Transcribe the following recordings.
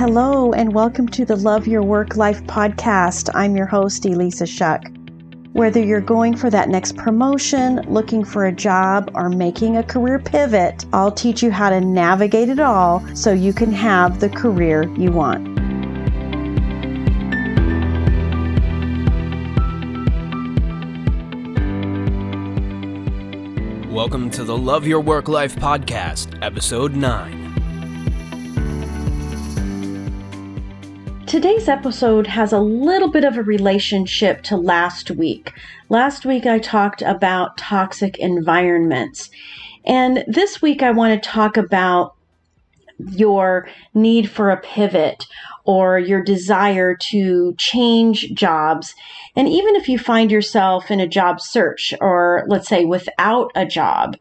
Hello, and welcome to the Love Your Work Life podcast. I'm your host, Elissa Shuck. Whether you're going for that next promotion, looking for a job, or making a career pivot, I'll teach you how to navigate it all so you can have the career you want. Welcome to the Love Your Work Life podcast, episode 9. Today's episode has a little bit of a relationship to last week. Last week I talked about toxic environments. And this week I want to talk about your need for a pivot or your desire to change jobs. And even if you find yourself in a job search or let's say without a job,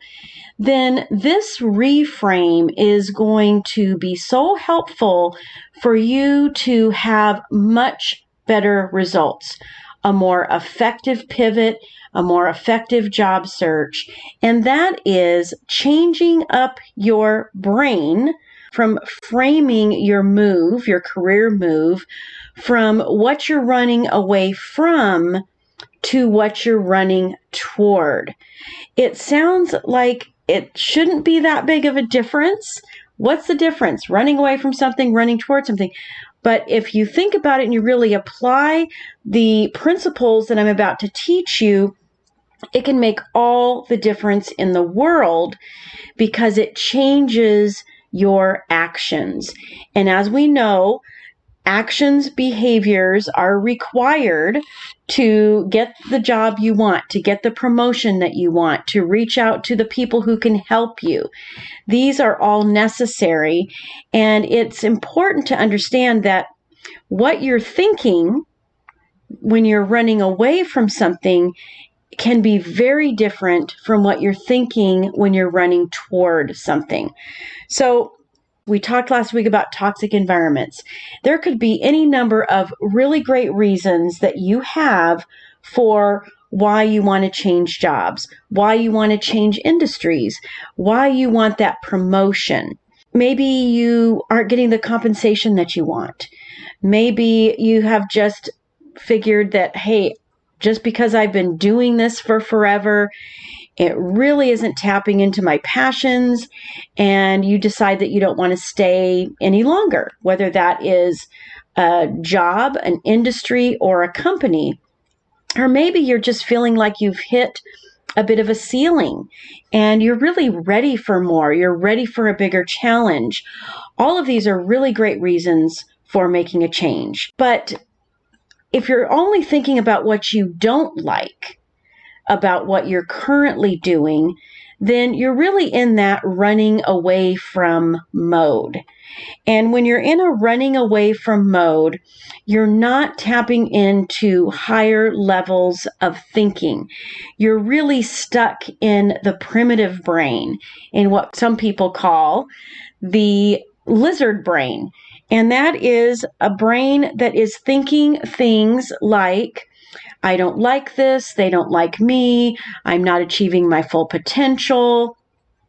then this reframe is going to be so helpful for you to have much better results, a more effective pivot, a more effective job search, and that is changing up your brain from framing your move, your career move, from what you're running away from to what you're running toward. It sounds like it shouldn't be that big of a difference. What's the difference? Running away from something, running towards something. But if you think about it and you really apply the principles that I'm about to teach you, it can make all the difference in the world because it changes your actions. And as we know, actions, behaviors are required to get the job you want, to get the promotion that you want, to reach out to the people who can help you. These are all necessary, and it's important to understand that what you're thinking when you're running away from something can be very different from what you're thinking when you're running toward something. So we talked last week about toxic environments. There could be any number of really great reasons that you have for why you want to change jobs, why you want to change industries, why you want that promotion. Maybe you aren't getting the compensation that you want. Maybe you have just figured that, hey, just because I've been doing this for forever, it really isn't tapping into my passions, and you decide that you don't want to stay any longer, whether that is a job, an industry, or a company. Or maybe you're just feeling like you've hit a bit of a ceiling and you're really ready for more. You're ready for a bigger challenge. All of these are really great reasons for making a change. But if you're only thinking about what you don't like, about what you're currently doing, then you're really in that running away from mode. And when you're in a running away from mode, you're not tapping into higher levels of thinking. You're really stuck in the primitive brain, in what some people call the lizard brain. And that is a brain that is thinking things like, I don't like this, they don't like me, I'm not achieving my full potential,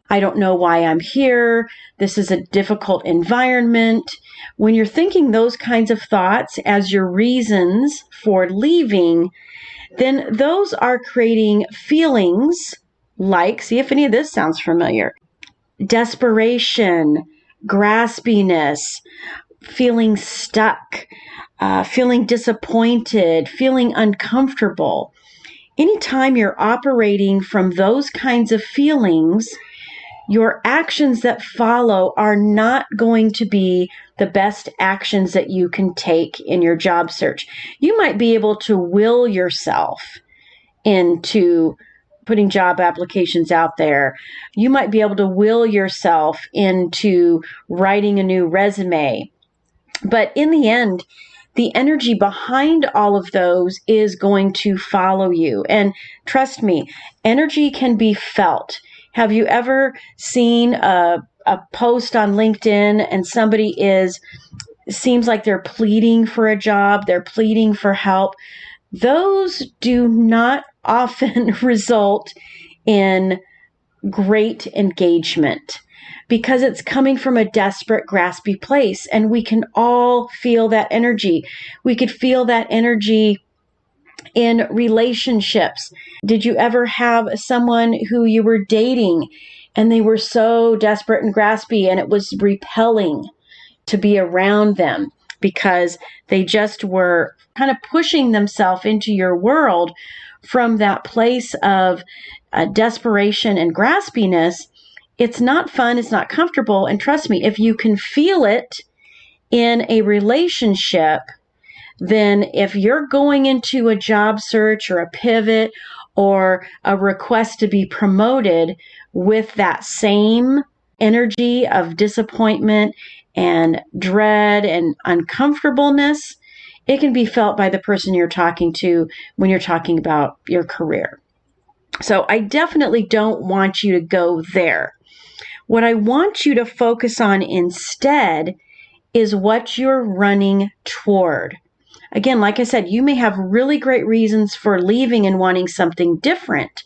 I don't know why I'm here, this is a difficult environment. When you're thinking those kinds of thoughts as your reasons for leaving, then those are creating feelings like, see if any of this sounds familiar, desperation, graspiness, feeling stuck, feeling disappointed, feeling uncomfortable. Anytime you're operating from those kinds of feelings, your actions that follow are not going to be the best actions that you can take in your job search. You might be able to will yourself into putting job applications out there. You might be able to will yourself into writing a new resume. But in the end, the energy behind all of those is going to follow you. And trust me, energy can be felt. Have you ever seen a post on LinkedIn and somebody seems like they're pleading for a job, they're pleading for help? Those do not often result in great engagement. because it's coming from a desperate, graspy place. And we can all feel that energy. We could feel that energy in relationships. Did you ever have someone who you were dating and they were so desperate and graspy and it was repelling to be around them because they just were kind of pushing themselves into your world from that place of desperation and graspiness? It's not fun. It's not comfortable. And trust me, if you can feel it in a relationship, then if you're going into a job search or a pivot or a request to be promoted with that same energy of disappointment and dread and uncomfortableness, it can be felt by the person you're talking to when you're talking about your career. So I definitely don't want you to go there. What I want you to focus on instead is what you're running toward. Again, like I said, you may have really great reasons for leaving and wanting something different.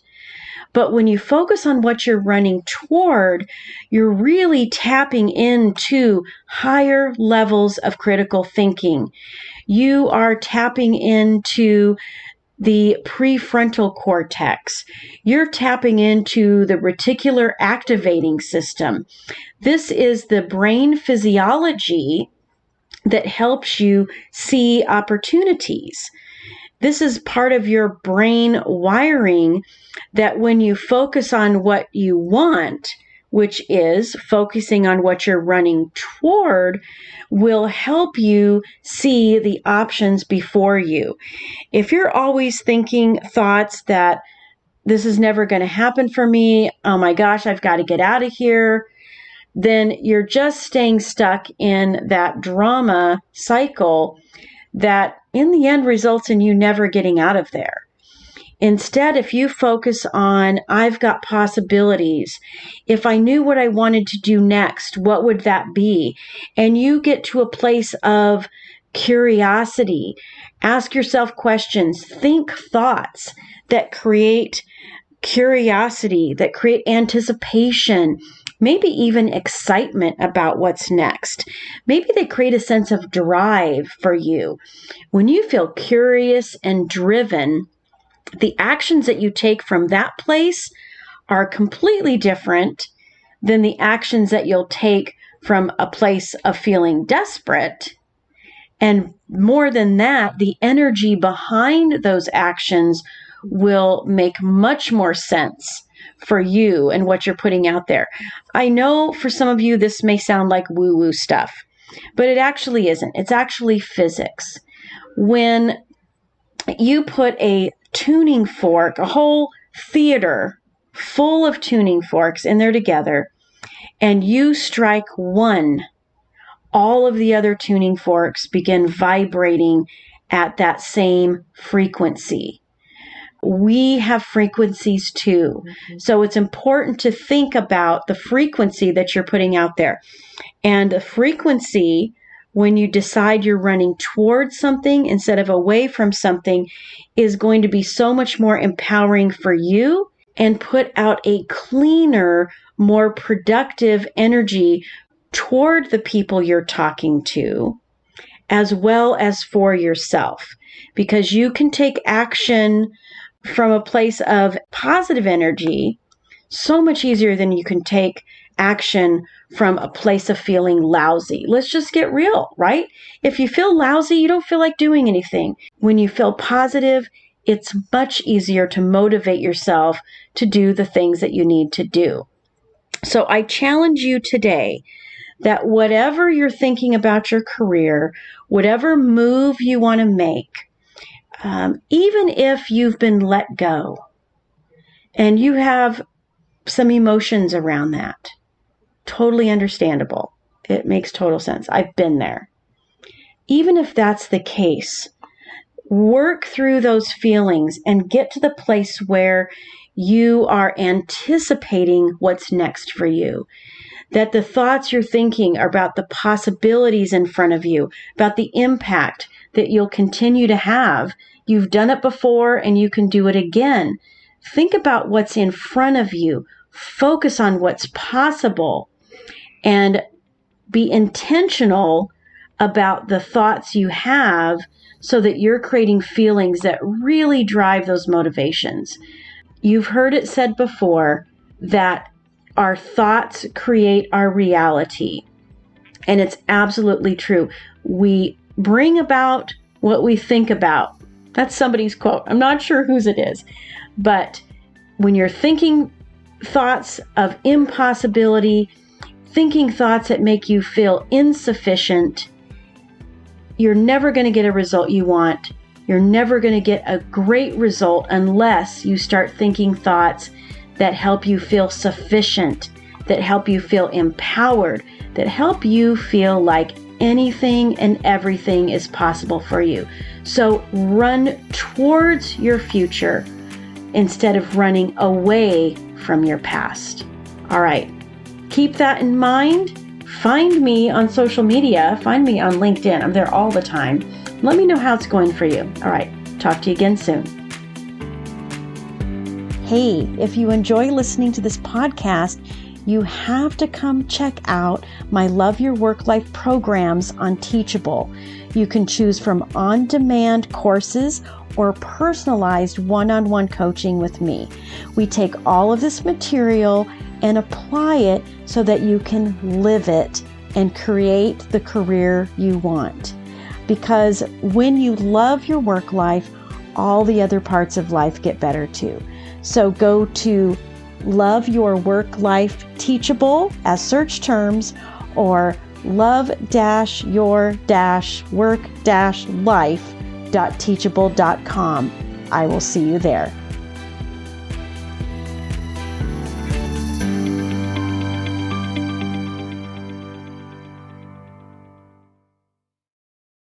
But when you focus on what you're running toward, you're really tapping into higher levels of critical thinking. You are tapping into the prefrontal cortex. You're tapping into the reticular activating system. This is the brain physiology that helps you see opportunities. This is part of your brain wiring that when you focus on what you want, which is focusing on what you're running toward, will help you see the options before you. If you're always thinking thoughts that this is never going to happen for me, oh my gosh, I've got to get out of here, then you're just staying stuck in that drama cycle that in the end results in you never getting out of there. Instead, if you focus on, I've got possibilities. If I knew what I wanted to do next, what would that be? And you get to a place of curiosity. Ask yourself questions. Think thoughts that create curiosity, that create anticipation, maybe even excitement about what's next. Maybe they create a sense of drive for you. When you feel curious and driven, the actions that you take from that place are completely different than the actions that you'll take from a place of feeling desperate. And more than that, the energy behind those actions will make much more sense for you and what you're putting out there. I know for some of you, this may sound like woo-woo stuff, but it actually isn't. It's actually physics. When you put a tuning fork, a whole theater full of tuning forks in there together, and you strike one, all of the other tuning forks begin vibrating at that same frequency. We have frequencies too. So it's important to think about the frequency that you're putting out there. And the frequency, when you decide you're running towards something instead of away from something, is going to be so much more empowering for you and put out a cleaner, more productive energy toward the people you're talking to, as well as for yourself. Because you can take action from a place of positive energy so much easier than you can take action from a place of feeling lousy. Let's just get real, right? If you feel lousy, you don't feel like doing anything. When you feel positive, it's much easier to motivate yourself to do the things that you need to do. So I challenge you today that whatever you're thinking about your career, whatever move you want to make, even if you've been let go and you have some emotions around that, totally understandable. It makes total sense. I've been there. Even if that's the case, work through those feelings and get to the place where you are anticipating what's next for you. That the thoughts you're thinking are about the possibilities in front of you, about the impact that you'll continue to have. You've done it before and you can do it again. Think about what's in front of you. Focus on what's possible. and be intentional about the thoughts you have so that you're creating feelings that really drive those motivations. You've heard it said before that our thoughts create our reality. And it's absolutely true. We bring about what we think about. That's somebody's quote. I'm not sure whose it is. But when you're thinking thoughts of impossibility, thinking thoughts that make you feel insufficient, you're never going to get a result you want. You're never going to get a great result unless you start thinking thoughts that help you feel sufficient, that help you feel empowered, that help you feel like anything and everything is possible for you. So run towards your future instead of running away from your past. All right. Keep that in mind. Find me on social media. Find me on LinkedIn. I'm there all the time. Let me know how it's going for you. All right. Talk to you again soon. Hey, if you enjoy listening to this podcast, you have to come check out my Love Your Work Life programs on Teachable. You can choose from on-demand courses or personalized one-on-one coaching with me. We take all of this material and apply it so that you can live it and create the career you want. Because when you love your work life, all the other parts of life get better too. So go to Love Your Work Life Teachable as search terms, or love-your-work-life.teachable.com. I will see you there.